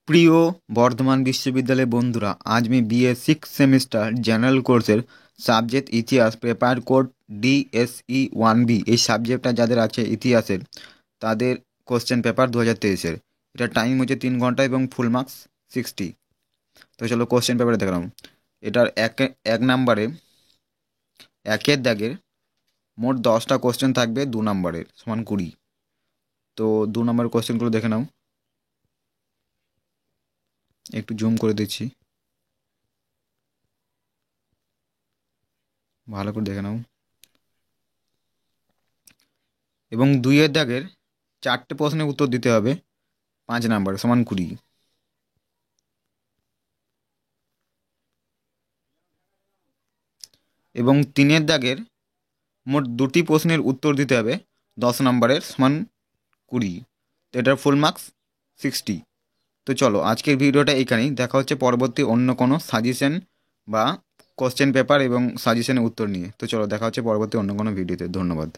প্রিয় বর্ধমান বিশ্ববিদ্যালয়ের বন্ধুরা, আজ আমি বিএ সিক্স সেমিস্টার জেনারেল কোর্সের সাবজেক্ট ইতিহাস পেপার কোড ডিএসই 1B এই সাবজেক্টটা যাদের আছে ইতিহাসের, তাদের কোশ্চেন পেপার 2023-এর। এটা টাইম হচ্ছে 3 ঘন্টা এবং ফুল মার্কস 60। তো চলো কোশ্চেন পেপারে দেখলাম। এটার এক নাম্বারে একের দাগের মোট 10টা কোশ্চেন থাকবে, 2 নম্বরের সমান 20। তো 2 নম্বরের কোশ্চেনগুলো দেখে নাও, একটু জুম করে দিচ্ছি, ভালো করে দেখে নাও। এবং 2-এর দাগের 4টে প্রশ্নের উত্তর দিতে হবে, 5 নম্বর সমান 20। এবং 3-এর দাগের মোট 2টি প্রশ্নের উত্তর দিতে হবে, 10 নম্বরের সমান 20। তো এটার ফুল মার্কস 60। তো চলো আজকের ভিডিওটা এখানেই, দেখা হচ্ছে পরবর্তী অন্য কোনো সাজেশন বা কোশ্চেন পেপার এবং সাজেশনের উত্তর নিয়ে। তো চলো দেখা হচ্ছে পরবর্তী অন্য কোনো ভিডিওতে। ধন্যবাদ।